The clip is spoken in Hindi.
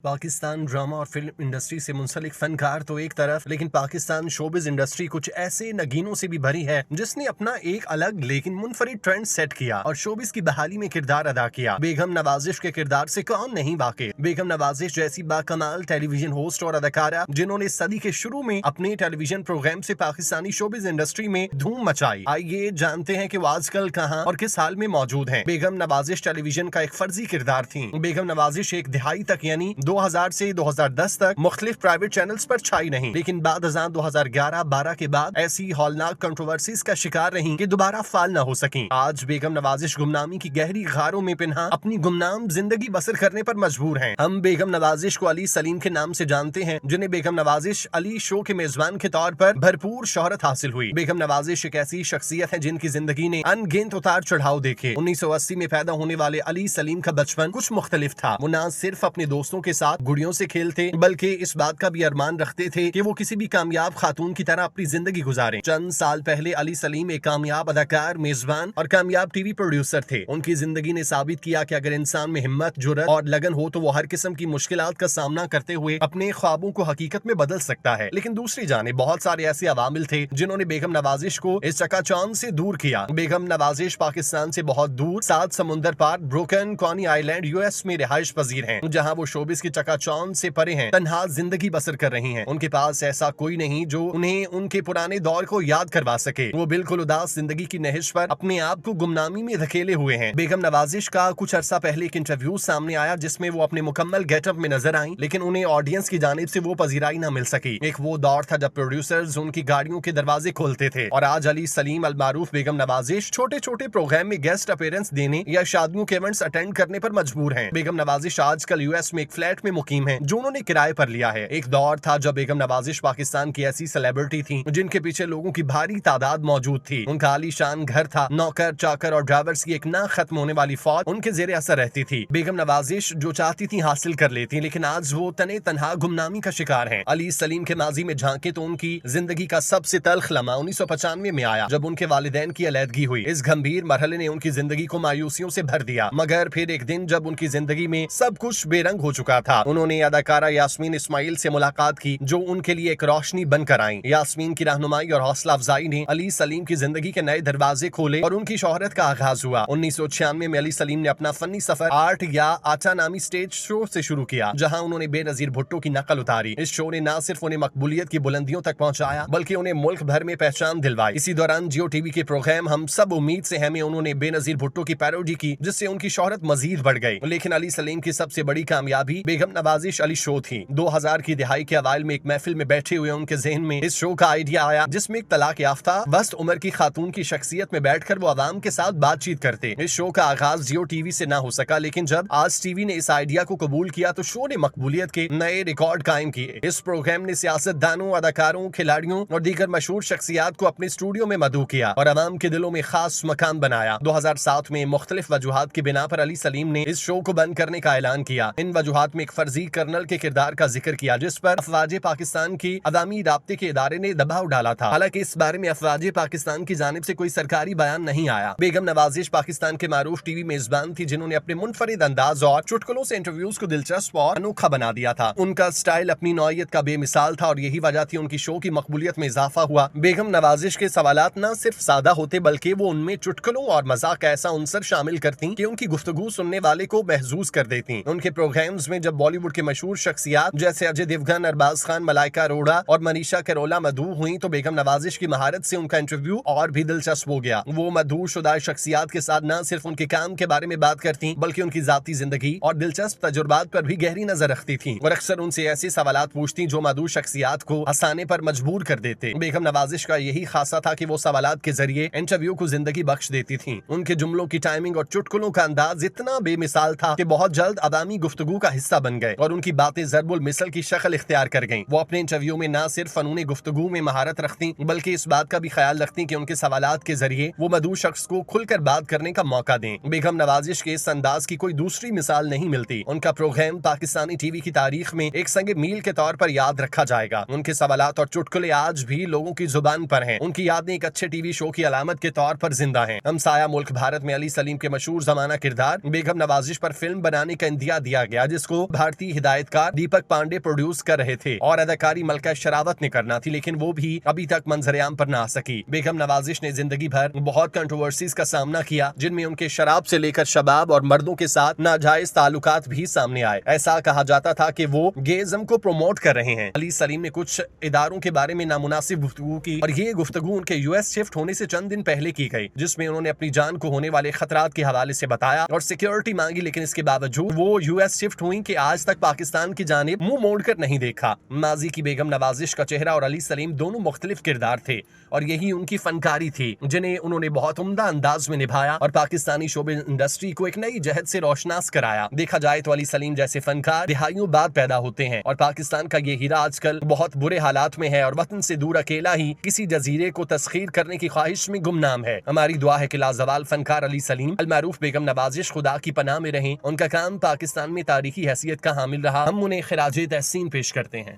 पाकिस्तान ड्रामा और फिल्म इंडस्ट्री से मुंसलिक फनकार तो एक तरफ, लेकिन पाकिस्तान शोबिज इंडस्ट्री कुछ ऐसे नगीनों से भी भरी है जिसने अपना एक अलग लेकिन मुनफरिद ट्रेंड सेट किया और शोबिज की बहाली में किरदार अदा किया। बेगम नवाजिश के किरदार से कौन नहीं वाकिफ। बेगम नवाजिश जैसी बाकमाल टेलीविजन होस्ट और अदाकारा जिन्होंने सदी के शुरू में अपने टेलीविजन प्रोग्राम से पाकिस्तानी शोबिज इंडस्ट्री में धूम मचाई। आइए जानते हैं कि वो आजकल कहां और किस हाल में मौजूद हैं। बेगम नवाजिश टेलीविजन का एक फर्जी किरदार थी। बेगम नवाजिश एक दिहाई तक यानी 2000 से 2010 तक मुख्तलिफ प्राइवेट चैनल्स पर छाई नहीं, लेकिन बाद 2011-12 के बाद ऐसी हौलनाक कंट्रोवर्सीज का शिकार रही कि दोबारा फाल न हो सकी। आज बेगम नवाजिश गुमनामी की गहरी गारों में पिन्हा अपनी गुमनाम जिंदगी बसर करने पर मजबूर हैं। हम बेगम नवाजिश को अली सलीम के नाम से जानते हैं, जिन्हें बेगम नवाजिश अली शो के मेजबान के तौर पर भरपूर शोहरत हासिल हुई। बेगम नवाजिश एक ऐसी शख्सियत है जिनकी जिंदगी ने अनगिनत उतार चढ़ाव देखे। 1980 में पैदा होने वाले अली सलीम का बचपन कुछ मुख्तलिफ था। वो न सिर्फ अपने दोस्तों के साथ गुड़ियों से खेलते बल्कि इस बात का भी अरमान रखते थे कि वो किसी भी कामयाब खातून की तरह अपनी जिंदगी गुजारें। चंद साल पहले अली सलीम एक कामयाब अदाकार, मेजबान और कामयाब टीवी प्रोड्यूसर थे। उनकी जिंदगी ने साबित किया कि अगर इंसान में हिम्मत, जुर्रत और लगन हो तो वो हर किस्म की मुश्किलात का सामना करते हुए अपने ख्वाबों को हकीकत में बदल सकता है। लेकिन दूसरी जाने बहुत सारे ऐसे अवामिल थे जिन्होंने बेगम नवाजिश को इस चकाचौंध से दूर किया। बेगम नवाजिश पाकिस्तान से बहुत दूर 7 समुंदर पार ब्रोकन कॉनी आइलैंड यूएस में रिहाइश पजीर हैं, जहां वो शोबिस की चकाचौंध से परे हैं, तन्हा जिंदगी बसर कर रही हैं। उनके पास ऐसा कोई नहीं जो उन्हें उनके पुराने दौर को याद करवा सके। वो बिल्कुल उदास जिंदगी की नहिश पर अपने आप को गुमनामी में धकेले हुए हैं। बेगम नवाजिश का कुछ अरसा पहले एक इंटरव्यू सामने आया जिसमें वो अपने मुकम्मल गेटअप में नजर आई, लेकिन उन्हें ऑडियंस की जानिब से वो पजीराई न मिल सकी। एक वो दौर था जब प्रोड्यूसर्स उनकी गाड़ियों के दरवाजे खोलते थे और आज अली सलीम अलमारूफ बेगम नवाजिश छोटे छोटे प्रोग्राम में गेस्ट अपीयरेंस देने या शादियों के इवेंट्स अटेंड करने पर मजबूर हैं। बेगम नवाजिश आजकल यूएस में एक फ्लैट में मुकीम है जो उन्होंने किराए पर लिया है। एक दौर था जब बेगम नवाजिश पाकिस्तान की ऐसी सेलिब्रिटी थी जिनके पीछे लोगों की भारी तादाद मौजूद थी। उनका आलीशान घर था, नौकर चाकर और ड्राइवर्स की एक ना खत्म होने वाली फौज उनके जेरे असर रहती थी। बेगम नवाजिश जो चाहती थी हासिल कर लेती, लेकिन आज वो तने तनहा गुमनामी का शिकार हैं। अली सलीम के माजी में झांके तो उनकी जिंदगी का सबसे तल्ख लम्हा 1995 में आया जब उनके वालिदैन की अलैदगी हुई। इस गंभीर मरहले ने उनकी जिंदगी को मायूसियों से भर दिया, मगर फिर एक दिन जब उनकी जिंदगी में सब कुछ बेरंग हो चुका था, उन्होंने अदाकारा यास्मीन इस्माइल से मुलाकात की जो उनके लिए एक रोशनी बनकर आई। यास्मीन की रहनुमाई और हौसला अफजाई ने अली सलीम की जिंदगी के नए दरवाजे खोले और उनकी शोहरत का आगाज हुआ। 1996 में अली सलीम ने अपना फनी सफर आर्ट या आटा नामी स्टेज शो से शुरू किया, जहां उन्होंने बेनजीर भुट्टो की नकल उतारी। इस शो ने न सिर्फ उन्हें मकबूलियत की बुलंदियों तक पहुंचाया बल्कि उन्हें मुल्क भर में पहचान दिलवाई। इसी दौरान जियो टीवी के प्रोग्राम हम सब उम्मीद से हैं में उन्होंने बेनजीर भुट्टो की पैरोडी की, जिससे उनकी शोहरत मजीद बढ़ गई। लेकिन अली सलीम की सबसे बड़ी कामयाबी बेगम नवाजिश अली शो थी। 2000 की दिहाई के अवाइल में एक महफिल में बैठे हुए उनके जहन में इस शो का आइडिया आया, जिसमें एक तलाक याफ्ता वस्त उम्र की खातून की शख्सियत में बैठकर वो आवाम के साथ बातचीत करते। इस शो का आगाज जियो टीवी से ना हो सका, लेकिन जब आज टीवी ने इस आइडिया को कबूल किया तो शो ने मकबूलियत के नए रिकॉर्ड कायम किए। इस प्रोग्राम ने सियासतदानों, अदाकारों, खिलाड़ियों और दीगर मशहूर शख्सियात को अपने स्टूडियो में मदऊ किया और आवाम के दिलों में खास मकान बनाया। 2007 में मुख्तलिफ वजूहात की बिना पर अली सलीम ने इस शो को बंद करने का ऐलान किया। इन वजूहात में एक फर्जी कर्नल के किरदार का जिक्र किया जिस पर अफवाजे पाकिस्तान की अवामी राब्ते के इदारे ने दबाव डाला था। हालांकि इस बारे में अफवाजे पाकिस्तान की जानिब से कोई सरकारी बयान नहीं आया। बेगम नवाजिश पाकिस्तान के मारूफ टीवी मेजबान थी जिन्होंने अपने मुनफरिद अंदाज और चुटकुलों से इंटरव्यूज को दिलचस्प और अनोखा बना दिया था। उनका स्टाइल अपनी नौइयत का बेमिसाल था और यही वजह थी उनकी शो की मकबूलियत में इजाफा हुआ। बेगम नवाजिश के सवालात न सिर्फ सादा होते बल्कि वो उनमें चुटकुलों और मजाक का ऐसा अंसर शामिल करती कि उनकी गुफ्तगू सुनने वाले को महजूज कर देती। उनके प्रोग्राम्स में जब बॉलीवुड के मशहूर शख्सियात जैसे अजय देवगन, अरबाज खान, मलाइका अरोड़ा और मनीषा कैरोला मधु हुई तो बेगम नवाजिश की महारत से उनका इंटरव्यू और भी दिलचस्प हो गया। वो मधुशुदा शख्सियात के साथ न सिर्फ उनके काम के बारे में बात करती बल्कि उनकी जाती जिंदगी और दिलचस्प तजुर्बात पर भी गहरी नजर रखती थी और अक्सर उनसे ऐसे सवालात पूछती जो मधु शख्सियात को हंसाने पर मजबूर कर देते। बेगम नवाजिश का यही खासा था कि वो सवालात के जरिए इंटरव्यू को जिंदगी बख्श देती थी। उनके जुमलों की टाइमिंग और चुटकुलों का अंदाज इतना बेमिसाल था कि बहुत जल्द अवामी गुफ्तगू का हिस्सा बन गए और उनकी बातें ज़रबुल मिसल की शक्ल इख्तियार कर गईं। वो अपने इंटरव्यू में न सिर्फ फनून गुफ्तगू में महारत रखती बल्कि इस बात का भी ख्याल रखती कि उनके सवालात के जरिए वो मधु शख्स को खुलकर बात करने का मौका दें। बेगम नवाजिश के इस अंदाज की कोई दूसरी मिसाल नहीं मिलती। उनका प्रोग्राम पाकिस्तानी टीवी की तारीख में एक संग मील के तौर पर याद रखा जाएगा। उनके सवालात और चुटकुले आज भी लोगों की जुबान पर हैं। उनकी यादें एक अच्छे टीवी शो की अलामत के तौर पर जिंदा हैं। हमसाया मुल्क भारत में अली सलीम के मशहूर जमाना किरदार बेगम नवाजिश पर फिल्म बनाने का इंदिया दिया गया, जिसको भारतीय हिदायतकार दीपक पांडे प्रोड्यूस कर रहे थे और अदाकारी मलका शरावत ने करना थी, लेकिन वो भी अभी तक मंजरेआम पर ना आ सकी। बेगम नवाजिश ने जिंदगी भर बहुत कंट्रोवर्सीज का सामना किया, जिनमें उनके शराब से लेकर शबाब और मर्दों के साथ नाजायज ताल्लुकात भी सामने आए। ऐसा कहा जाता था कि वो गेइज्म को प्रमोट कर रहे हैं। अली सलीम ने कुछ इदारों के बारे में नामुनासिब गुफ्तगू की और ये गुफ्तगू उनके यूएस शिफ्ट होने से चंद दिन पहले की गई, जिसमें उन्होंने अपनी जान को होने वाले खतरात के हवाले से बताया और सिक्योरिटी मांगी, लेकिन इसके बावजूद वो यूएस शिफ्ट हुई कि आज तक पाकिस्तान की जानिब मुंह मोड़कर नहीं देखा। माजी की बेगम नवाजिश का चेहरा और अली सलीम दोनों मुख्तलिफ किरदार थे और यही उनकी फनकारी थी, जिन्हें उन्होंने बहुत उम्दा अंदाज में निभाया और पाकिस्तानी शोबे इंडस्ट्री को एक नई जहद से रोशनास कराया। देखा जाए तो अली सलीम जैसे फनकार दिहाइयों बाद पैदा होते हैं और पाकिस्तान का ये हीरा आजकल बहुत बुरे हालात में है और वतन से दूर अकेला ही किसी जजीरे को तस्खीर करने की ख्वाहिश में गुमनाम है। हमारी दुआ है कि लाजवाल फनकार अली सलीम अलमारूफ बेगम नवाजिश खुदा की पनाह में रहें। उनका काम पाकिस्तान में तारीखी हैसियत का हामिल रहा। हम उन्हें खिराजे तहसीन पेश करते हैं।